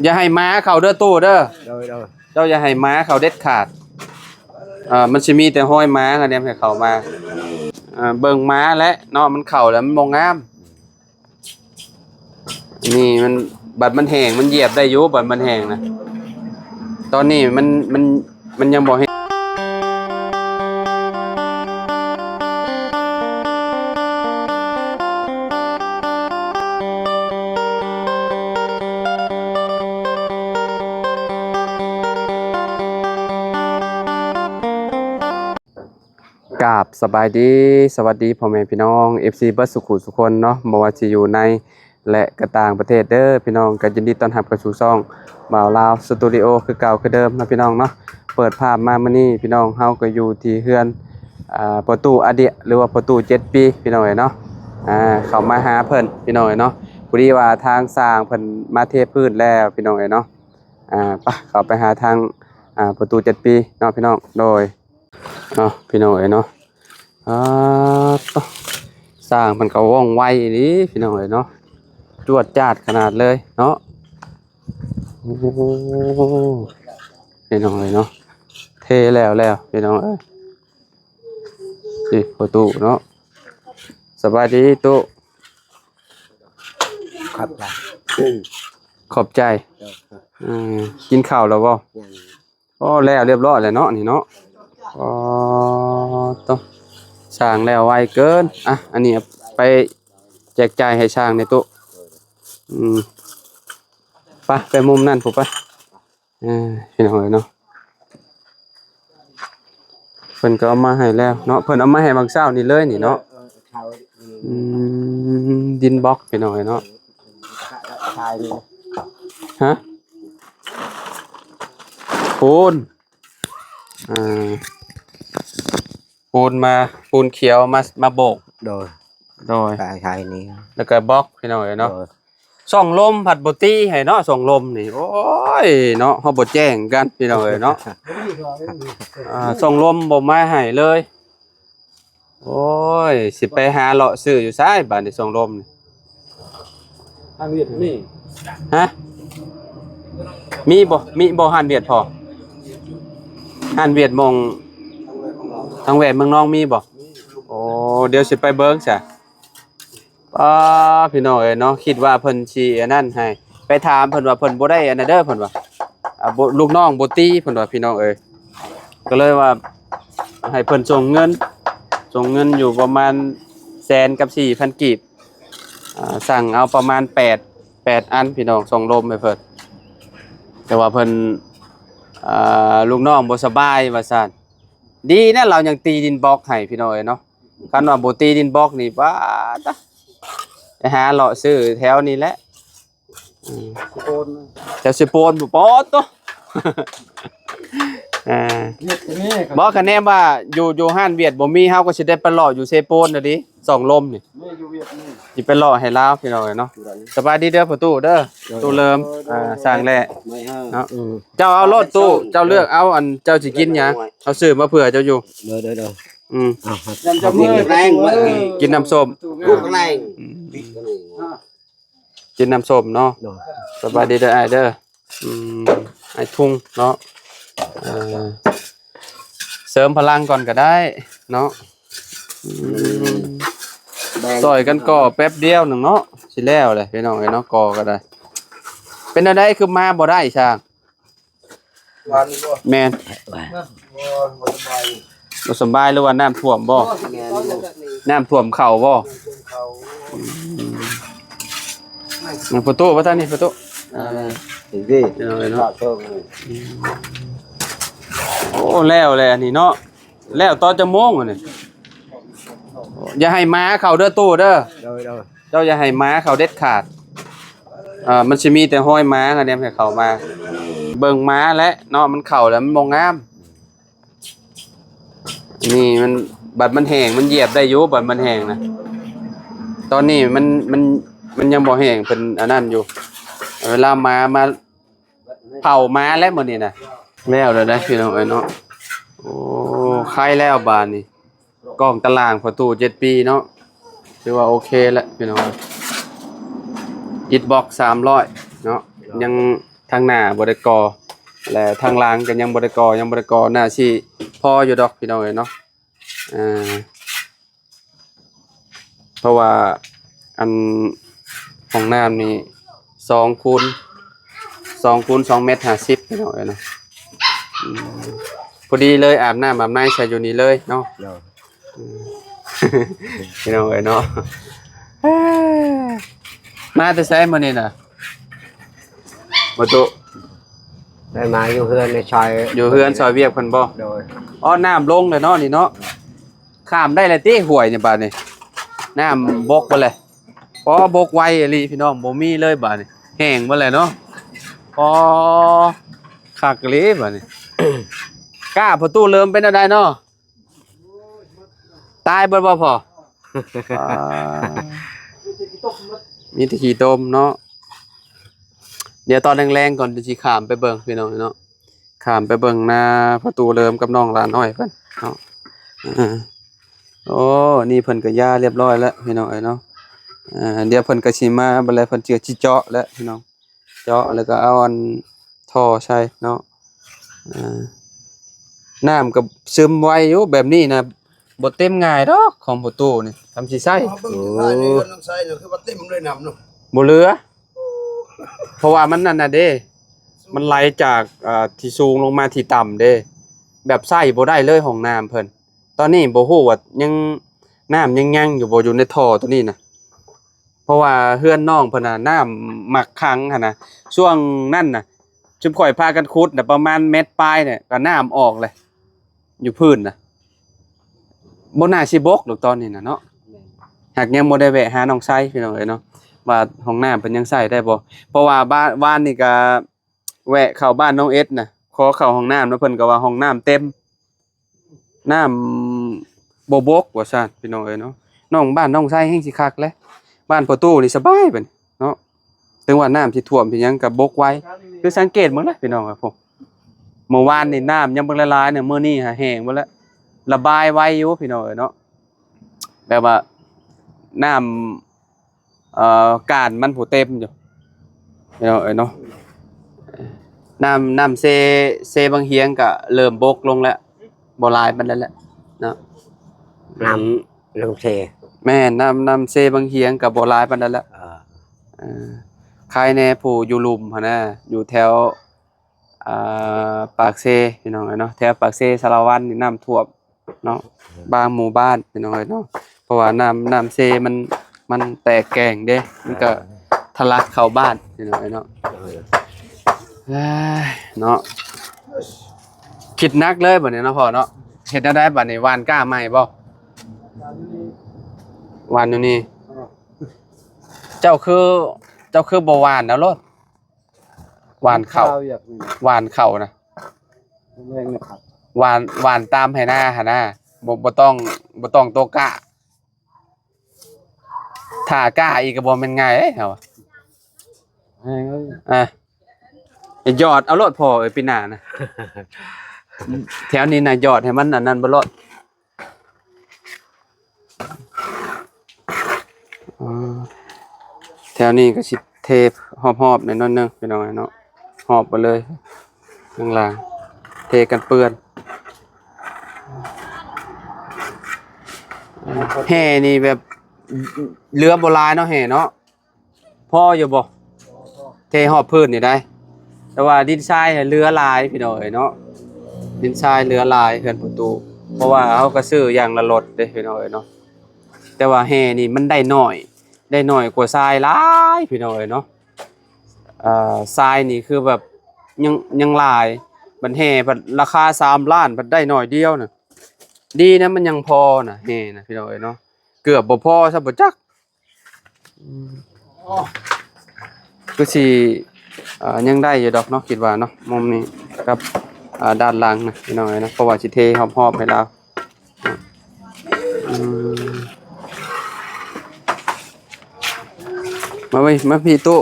อย่าให้ม้าเขาเด้อตู้เด้อโดยเจ้าอย่าให้ม้าเขาเด็ดขาดมันสิมีแต่ห้อยม้าอันนี้ให้เขามาเบิ่งม้าและเนาะมันเข่าแล้วมันบ่งามนี่มันบัดมันแห้งมันเหยียบได้อยู่บัดมันแห้งนะตอนนี้มันยังบ่เห็นกราบสบายดีสวัสดีพ่อแม่พี่น้อง FC เบิร์ดสุขุสุคนเนาะบ่ว่าสิอยู่ในและก็ต่างประเทศเด้อพี่น้องก็ยินดีต้อนรับเข้าสู่ช่องบ่าวลาวสตูดิโอคือเก่าคือเดิมนะพี่น้องเนาะเปิดภาพมามื้อนี้พี่น้องเฮาก็อยู่ที่เฮือนประตูอเดียหรือว่าประตู7ปีพี่น้องเนาะเข้ามาหาเพิ่นพี่น้องเนาะพอดีว่าทางสร้างเพิ่นมาเทพื้นแล้วพี่น้องเนาะไปเข้าไปหาทางประตู7ปีเนาะพี่น้องโดยเนาะพี่น้องเนาะสร้างมันก็ว่องไวนี่พี่น้องเนาะจวดจาดขนาดเลยเนาะโอ้พี่น้องเนาะเทแล้วพี่น้องสิประตูเนาะสบายดีตู้ขอบใจกินข้าวแล้วบ่อ๋อแล้วเรียบร้อยแล้วเนาะนี่เนาะอ๋อต้องช่างแล้วไวเกินอันนี้ไปแจกจ่ายให้ช่างในตู้ไปมุมนั่นผมไปพี่น้องเนาะเพิ่นก็เอามาให้แล้วเนาะเพิ่นเอามาให้บางเช้านี่เลยนี่เนาะดินบล็อกพี่น้องเนาะฮะปูนปูนเขียวมาโบกโดยชายนี้แล้วก็บล็อกพี่น้องเนาะส่องลมผัดบตี้ให้เนาะส่องลมนี่โอ้ยเนาะเฮาบ่แจ้งกันพี่น้องเนาะส่องลมบ่มาให้เลยโอ้ยสิไปหาเลาะซื้ออยู่ซ้ายบ้านนี่ส่องลมนี่หานเวียดนี่ฮะมีบ่หานเวียดพอหานเวียดมองทางแหวนเมืองนองมีบ่โอ้เดี๋ยวสิไปเบิ่งซะพี่น้องเนาะคิดว่าเพิ่นสิอันนั้นให้ไปถามเพิ่นว่าเพิ่นบ่ได้อันนั้นเด้อเพิ่นว่าลูกน้องบ่ตีเพิ่นว่าพี่น้องก็เลยว่าให้เพิ่นส่งเงินอยู่ประมาณ100,000กับ 4,000 กีบสั่งเอาประมาณ8อันพี่น้องส่งลมให้เพิ่นแต่ว่าเพิ่นลูกน้องบ่สบายว่าซั่นดีนะเรายังตีดินบล็อกให้พี่น้องเนาะคันว่าบ่ตีดินบล็อกนี่ป้าตะไปหาเลาะซื้อแถวนี้แหละจะสิโปนบ่ปอตัวบ่คะแนนว่าอยู่ห้านเวียดบ่มีเฮาก็สิได้ไปเลาะอยู่เซโปนน่ะดิส่องลมนี่อยู่เวียดนี่สิไปเลาะให้ลาวพี่น้องเนาะสบายดีเด้อพ่อตู้เด้อตู้เริ่มสร้างแล้เนาะเจ้าเอารถตู้เจ้าเลือกเอาอันเจ้าสิกินหยังเอาซื้อมาเผื่อเจ้าอยู่เด้อจะกินแรงกินน้ำส้มลูกแรงกินน้ำส้มเนาะสบายดีเด้อไอ้เด้อไอ้ทุ่งเนาะเสริมพลังก่อนก็ได้เนาะต่อยกันก่อแป๊บเดียวหนึ่งเนาะสิแล้วเลยพี่น้องเนาะก่อก็ได้เป็นอะไรคือมาบ่ได้ช่างแมนบ่สบายหรือว่าน้ำท่วมบ่น้ำท่วมเข่าบ่ประตูว่าท่านนี่ประตูพี่น้องเนาะโอ้แล้วเลยอันนี้เนาะแล้วตอนจะโมงอ่ะนี่อย่าให้ม้าเขาเด้อตู้เด้อเจ้าอย่าให้ม้าเขาเด็ดขาดมันสิมีแต่ห้อยม้าอันนี้ให้เขามาเบิ่งม้าและเนาะมันเข่าแล้วมันบ่งามนี่มันบัดมันแห้งมันเหยียบได้อยู่บัดมันแห้งนะตอนนี้มันยังบ่แห้งเป็นอันนั้นอยู่เวลามาเผาม้าแล้วมื้อนี้น่ะแล้วได้พี่น้องเนาะโอ้ใครแล้วบานนี่กล้องตารางประตู7ปีเนาะถือว่าโอเคแล้วพี่น้องอิฐบล็อก300เนาะยัง ทางหน้าบ่ได้ก่อและทางหลังก็ยังบ่ได้ก่อน่าสิพออยู่ดอกพี่น้องเอ้ยเนาะเพราะว่าอันห้องน้ำนี่2 คูณ 2 เมตร 50พี่น้องเอ้ยเนาะพอดีเลยอาบน้ำอาบในใส่อยู่นี่เลยเนาะพี่น้องเอ้ยเนาะมาแต่ไสมื้อนี้น่ะบ่ตุได้มาอยู่เฮือนในซอยอยู่เฮือนซอยเวียกเพิ่นบ่โดยอ้อน้ำลงเลยเนาะนี่เนาะข้ามได้เลยติห้วยนี่บาดนี้น้ำบกบ่เลยพอบกไวอีหลีพี่น้องบ่มีเลยบาดนี้แห้งบ่เลยเนาะพอคักอีหลีบาดนี้ กล้าประตูเริ่มเป็นอะไรเนาะตายเบิดบ่พอ มีแต่ขี้ต้มเนาะเดี๋ยวตอนแรงๆก่อนจะสิข้ามไปเบิ่งพี่น้องเนาะข้ามไปเบิ่งหน้าประตูเริ่มกับน้องหลานน้อยเพิ่นเนาะโอ้นี่เพิ่นก็ย่าเรียบร้อยแล้วพี่น้องเนาะเดี๋ยวเพิ่นก็สิมาบัดแล้วเพิ่นสิเจาะแล้วพี่น้องเจาะแล้วก็เอาอันท่อใส่เนาะน้ำก็ซึมไวอยู่แบบนี้นะบ่เต็มง่ายดอกของประตูนี่ทำสิใส่ใส่คือว่าเต็มเลยน้ำเนาะบ่เหลือเพราะว่ามันนั่นน่ะเด้มันไหลจากที่สูงลงมาที่ต่ำเด้แบบใส่บ่ได้เลยห้องน้ำเพิ่นตอนนี้บ่ฮู้ว่ายังน้ำยังอยู่บ่อยู่ในท่อตัวนี้น่ะเพราะว่าเฮือนน้องเพิ่นน่ะน้ำหมักขังหั่นน่ะช่วงนั้นน่ะชุมข่อยพากันขุดน่ะประมาณเม็ดปลายเนี่ยก็น้ำออกเลยอยู่พื้นน่ะบ่น่าสิบกดอกตอนนี้น่ะเนาะหากยังบ่ได้แวะหาน้องไสพี่น้องเอ้ยเนาะว่าห้องน้ำเพิ่นยังใช้ได้บ่เพราะว่าบ้านนี่ก็แวะเข้าบ้านน้องเอสน่ะขอเข้าห้องน้ำแล้วเพิ่นก็ว่าห้องน้ำเต็มน้ำบ่บกว่าซั่นพี่น้องเอ้ยเนาะน้องบ้านน้องไสแฮงสิคักแหละบ้านพ่อตู้นี่สบายเพิ่นเนาะถึงว่าน้ำสิท่วมสิหยังก็บกไว้คือสังเกตมึงเลยพี่น้องครับผมเมื่อวานนี่น้ำยังบ่ละลายเนี่ยมื้อนี้แห้งหมดแล้วระบายไว้อยู่พี่น้องเอ้ยเนาะแบบว่าน้ำก้านมันผู้เต็มอยู่พี่น้องเอ้ยเนาะน้ำเซบางเฮียงก็เริ่มบกลงแล้วบ่ลายมันแล้วแหละเนาะน้ำลงเทแม่น้ำเซบางเฮียงก็บ่ลายปานนั้นแล้วใครแน่ผู้อยู่ลุมหั่นน่ะอยู่แถวปากเซพี่น้องเอ้ยเนาะแถวปากเซสารวัตรนี่น้ำท่วมเนาะบางหมู่บ้านพี่น้องเอ้ยเนาะเพราะว่าน้ำเซมันแตกแกงเด้มันก็ทะลักเข้าบ้านพี่น้องเอ้ยเนาะเนาะคิดนักเลยบัดนี้เนาะพ่อเนาะเฮ็ดแนวใดบัดนี้หว่านกล้าใหม่บ่หว่านอยู่นี่เจ้าคือบ่หว่านแล้วโลดหว่านเข้านะหว่านตามให้หน้าหั่นน่ะบ่ต้องโตกะถ้ากะอีกก็บ่แม่นง่ายเด้เฮาหยอดเอาโลดพอไอ้ปีหน้านะแถวนี้น่ะหยอดให้มันอันนั้นบ่โลดแถวนี้ก็สิเทหอบๆหน่อยนึงพี่น้องเนาะหอบไปเลยข้างล่างเทกันเปื้อนแห่นี่แบบเรือโบราณเนาะแห่เนาะพ่ออยู่บ่เทหอบพื้นนี่ได้แต่ว่าดินทรายเรือลายพี่น้องเนาะดินทรายเรือลายเฮือนประตูเพราะว่าเฮาก็ซื้ออย่างละรถเด้พี่น้องเนาะแต่ว่าแห่นี่มันได้น้อยกว่าทรายหลายพี่น้องเนาะทรายนี่คือแบบยังหลายบัดแห่บัดราคา3 ล้านบัดได้น้อยเดียวน่ะดีนะมันยังพอน่ะแห่น่ะพี่น้องเนาะเกือบบ่พอซะบ่จักคือสิยังได้อยู่ดอกเนาะคิดว่าเนาะมุมนี้กับด้านหลังนะพี่น้องนะเพราะว่าสิเทหอบๆให้เรามาพี่ตู้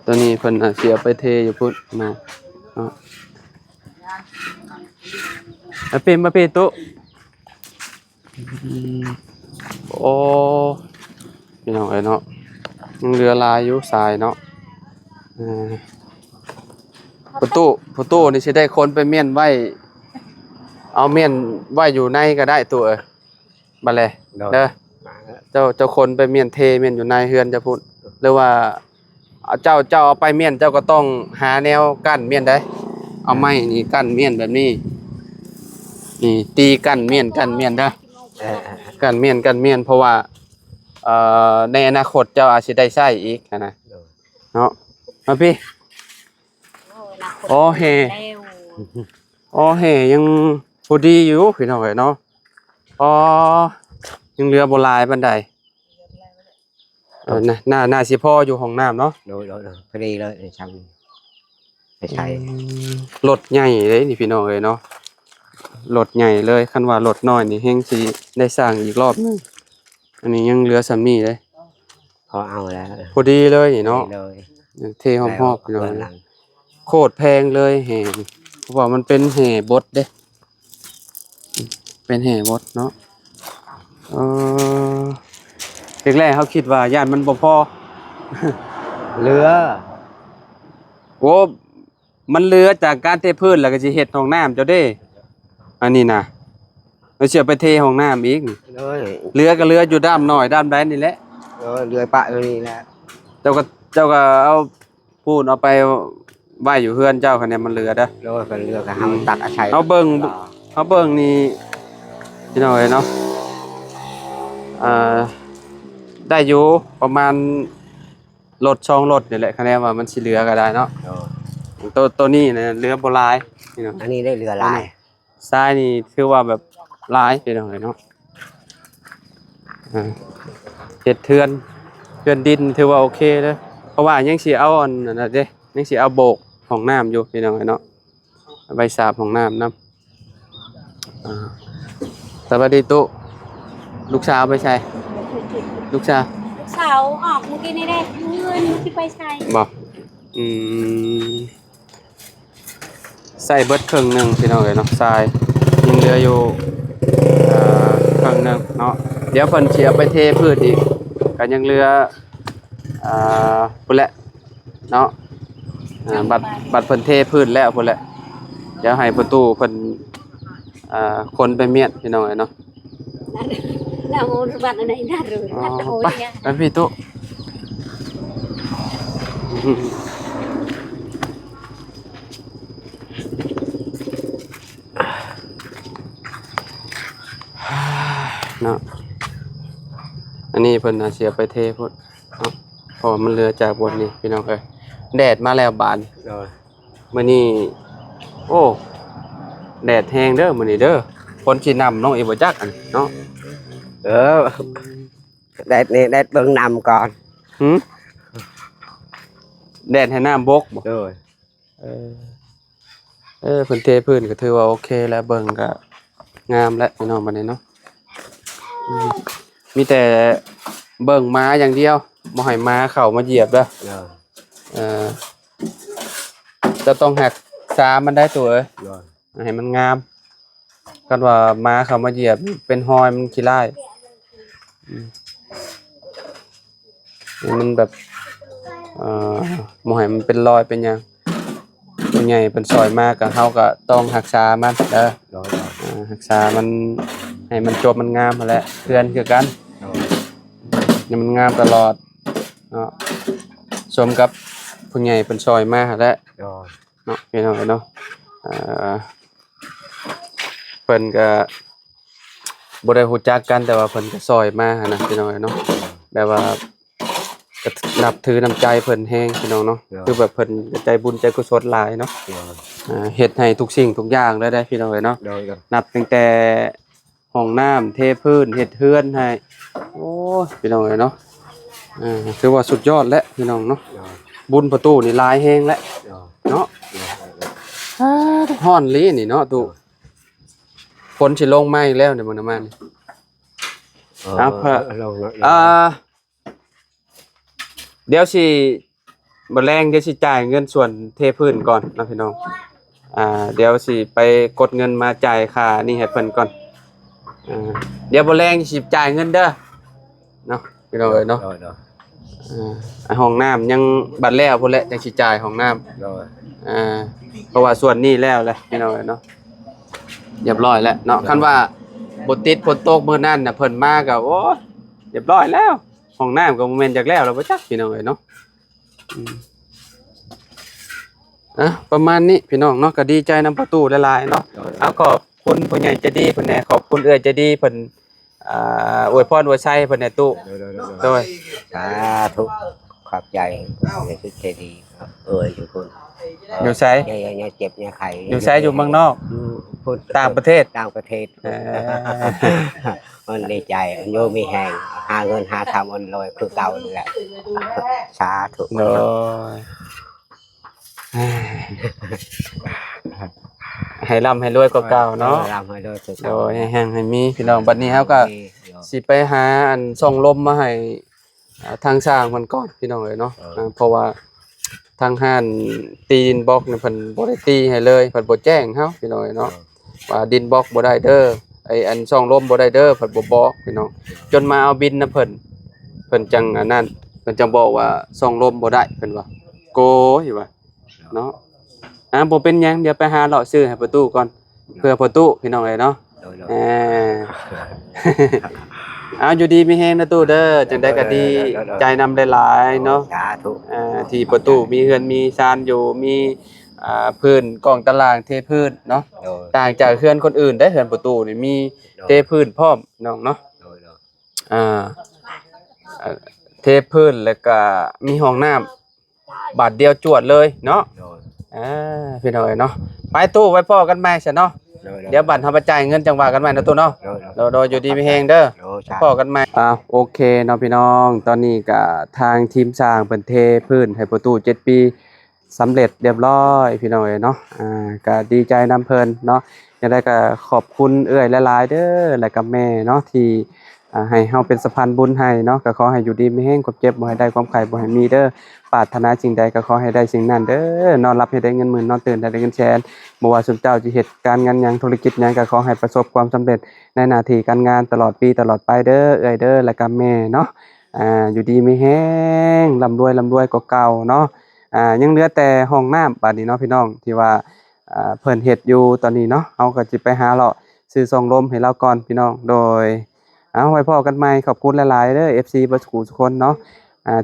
ตอนนี้เพิ่นเสียไปเทอยู่พุ่นเนาะมาเป็นตู้โอ้ พี่น้องเอ้ยเนาะยังเรือลายอยู่ทรายเนาะประตูนี่สิได้คนไปเมียนไว้เอาเมียนไว้อยู่ในก็ได้ตัวบัดเลยเด้อเจ้าคนไปเมียนเทเมียนอยู่ในเฮือนจะพูดหรือว่าเจ้าเอาไปเมียนเจ้าก็ต้องหาแนวกั้นเมียนได้เอาไม้นี่กั้นเมียนแบบนี้นี่ตีกั้นเมียนเด้อกั้นเมียนเพราะว่าในอนาคตเจ้าอาจสิได้ใช้อีกนะเนาะมาพี่โอ้เฮยังพอดีอยู่พี่น้องเอ้ยเนาะอ๋อยังเรือโบราณบันไดน่าสิพ่ออยู่ห้องน้ำเนาะโดยพอดีเลยช่างไปใช้รถใหญ่เลยนี่พี่น้องเอ้ยเนาะรถใหญ่เลยคันว่ารถน้อยนี่แฮงสิได้สร้างอีกรอบนึงอันนี้ยังเรือสามีเลยพอเอาแล้วพอดีเลยนี่เนาะเทหอมๆพี่น้องโคตรแพงเลยแห่เพราะว่ามันเป็นแห่บดเด้เป็นแห่บดเนาะแรกๆเขาคิดว่าย่านมันบ่พอเรือโอ้มันเรือจากการเทพื้นแล้วก็สิเฮ็ดห้องน้ำเจ้าเด้อันนี้นะเราเชื่อไปเทห้องน้ำอีกเรือก็เรืออยู่ด้ามหน่อยด้ามใดนี่แหละเรือปะนี่แหละเจ้าก็เอาพูดเอาไปไว้อยู่เฮือนเจ้าคันนี้มันเรือเด้อเรือก็เฮาตัดอาศัยเอาเบิ่งนี่พี่น้องเอ้ยเนาะได้อยู่ประมาณรถ2รถนี่แหละคะแนนว่ามันสิเหลือก็ได้เนาะตัวนี้นะเรือโบราณพี่น้องอันนี้ได้เรือลายทรายนี่คือว่าแบบลายพี่น้องเอ้ยเนาะเฮ็ดเทือนดินถือว่าโอเคเด้อเพราะว่ายังสิเอาอันนั้นน่ะเด้ยังสิเอาโบกห้องน้ำอยู่พี่น้องเอ้ยเนาะใบสาบห้องน้ำนำสวัสดีตุลูกสาวไปใช่ลูกสาวออกเมื่อกี้นี่ได้เงินที่ไปใช้บอกใส่เบิดครึ่งหนึ่งพี่น้องเอ้ยเนาะทรายยังเหลืออยู่ครึ่งหนึ่งเนาะเดี๋ยวเพิ่นสิเอาไปเทพืชอีกก็ยังเหลือพุ่นแหละเนาะบัดเพิ่นเทพืชแล้วพุ่นแหละเดี๋ยวให้ประตูเพิ่นคนไปเมียนพี่น้องเอ้ยเนาะเราบัดอันไหนน่ารู้น่าโอยเนี่ยไปพี่ตุเนาะอันนี้เพิ่นน่ะเสียไปเทพุ่นเนาะเพราะมันเรือจากบนนี่พี่น้องเอ้ยแดดมาแล้วบานมื้อนี้โอ้แดดแฮงเด้อมื้อนี้เด้อฝนสินำน้องอีบ่จักอันเนาะแดดนี่แดดเบิ่งนำก่อนแดดให้น้ำบกบ่เพิ่นเทพื้นก็ถือว่าโอเคแล้วเบิ่งก็งามแล้วพี่น้องบัดนี้เนาะมีแต่เบิ่งม้าอย่างเดียวบ่ให้ม้าเข้ามาเหยียบเด้อจะต้องหักษามันได้ตัวเอ้ยให้มันงามกันว่าม้าเข้ามาเหยียบเป็นหอยมันขี้ร้ายมันแบบบ่ให้มันเป็นรอยเป็นหยังตัวใหญ่เป็นซอยมากก็เฮาก็ต้องรักษามันเด้อรักษามันให้มันจบมันงามนั่นแหละเพื่อนคือกันนี่มันงามตลอดเนาะสมกับผู้ใหญ่เป็นซอยมากแล้วเนาะพี่น้องเนาะเพิ่นก็บ่ได้รู้จักกันแต่ว่าเพิ่นก็ซอยมานะพี่น้องเนาะแบบว่าก็นับถือน้ำใจเพิ่นแฮงพี่น้องเนาะคือแบบเพิ่นใจบุญใจกุศลหลายเนาะเฮ็ดให้ทุกสิ่งทุกอย่างเลยได้พี่น้องเนาะนับตั้งแต่ห้องน้ำเทพื้นเฮ็ดเฮือนให้โอ้พี่น้องเนาะถือว่าสุดยอดแล้วพี่น้องเนาะบุญประตูนี่หลายแฮงแล้วเนาะฮ้อนลีนี่เนาะตู่ฝนสิลงมาอีกแล้วในมื้อน้ำมันนี่เดี๋ยวสิบ่แรงเดี๋ยวสิจ่ายเงินส่วนเทพื้นก่อนนะพี่น้องเดี๋ยวสิไปกดเงินมาจ่ายค่านี่ให้เพิ่นก่อนเดี๋ยวบ่แรงสิจ่ายเงินเด้อเนาะ พี่น้องเอ้ยเนาะ โดยโดย ห้องน้ำยังบัดแล้วพุ่นแหละจังสิจ่ายห้องน้ำ โดย เพราะว่าส่วนนี้แล้วแหละพี่น้องเอ้ยเนาะเรียบร้อยแล้วเนาะคันว่าบ่ติดฝนตกมื้อนั้นน่ะเพิ่นมาก็โอ้ยเรียบร้อยแล้วห้องน้ำก็บ่แม่นจักแล้วบ่จักพี่น้องเอ้ยเนาะประมาณนี้พี่น้องเนาะก็ดีใจนำประตูหลายๆเนาะเอาขอบคุณผู้ใหญ่ใจดีเพิ่นแหน่ขอบคุณเอื้อยใจดีเพิ่นอวยพรอวยชัยเพิ่นแหน่ตู้ โดย โดย สาธุขอบใจในสุดใจดีอยู่คน อยู่ไส อย่าเจ็บอย่าไข้ อยู่ไสอยู่เมืองนอก พูด ต่างประเทศ ต่างประเทศมันดีใจโยมีแหงหาเงินหาทำมันลอยคือเก่าแหละสาธุ โดยให้ร่ำให้รวยกว่าเก่าเนาะ รำให้ด้วย โดยให้แห้งให้มีพี่น้องบัดนี้เฮาก็สิไปหาอันส่องลมมาให้ทางสร้างมันก่อนพี่น้องเอ้ยเนาะเพราะว่าทางห้านตีดินบล็อกเนี่ยเพิ่นบ่ได้ตีให้เลยเพิ่นบ่แจ้งเฮาพี่น้องเอ้ยเนาะว่าดินบล็อกบ่ได้เด้อไอ้อันส่องลมบ่ได้เด้อเพิ่นบ่บอกพี่น้องจนมาเอาบินนะเพิ่นจังอันนั้นเพิ่นจังบอกว่าส่องลมบ่ได้เพิ่นว่าโกยว่าเนาะบ่เป็นหยังเดี๋ยวไปหาเลาะซื้อให้ประตูก่อนเพื่อประตูพี่น้องเอ้ยเนาะเอาอยู่ดีมีแฮงนะตู้เด้อจังได๋ก็ดีใจนำหลายๆเนาะ สาธุ ที่ประตูมีเฮือนมีชานอยู่มีพื้นกองตารางเทพื้นเนาะต่างจากเฮือนคนอื่นได้เฮือนประตูนี่มีเทพื้นพร้อมน้องเนาะเทพื้นแล้วก็มีห้องน้ำบาทเดียวจวดเลยเนาะพี่น้องเนาะไปตู้ไว้พ่อกันใหม่ซะเนาะเดี๋ยวบัตรเฮาไปจ่ายเงินจังว่ากันใหม่นะตู้เนาะโดยอยู่ดีมีแฮงเด้อพ่อกันใหม่โอเคเนาะพี่น้องตอนนี้ก็ทางทีมสร้างเพิ่นเทพื้นให้ประตู7ปีสำเร็จเรียบร้อยพี่น้องเนาะก็ดีใจนำเพิ่นเนาะยังได้ก็ขอบคุณเอื้อยหลายๆเด้อและกับแม่เนาะที่ให้เฮาเป็นสะพานบุญให้เนาะก็ขอให้อยู่ดีมีแฮงความเจ็บบ่ให้ได้ความไข้บ่ให้มีเด้อปรารถนาสิ่งใดก็ขอให้ได้สิ่งนั้นเด้อนอนหลับให้ได้เงินหมื่นนอนตื่นให้ได้เงินแสนบ่ว่าสุมเจ้าสิเฮ็ดการงานหยังธุรกิจหยังก็ขอให้ประสบความสำเร็จในหน้าที่การงานตลอดปีตลอดไปเด้อเอื้อยเด้อและกับแม่เนาะอยู่ดีมีแฮงร่ำรวยกว่าเก่าเนาะยังเหลือแต่ห้องน้ำบัดนี้เนาะพี่น้องที่ว่าเพิ่นเฮ็ดอยู่ตอนนี้เนาะเฮาก็สิไปหาเลาะซื้อซองลมให้เราก่อนพี่น้องโดยไว้พอกันใหม่ขอบคุณหลายๆเด้อ FC เบิดทุกคนเนาะ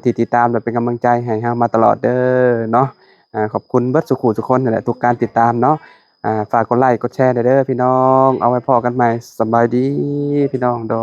ที่ติดตามและเป็นกำลังใจให้เฮามาตลอดเด้อเนาะขอบคุณเบิดทุกคนนั่นแหละทุกการติดตามเนาะฝากกดไลค์กดแชร์เด้อพี่น้องเอาไว้พอกันใหม่สบายดีพี่น้องโด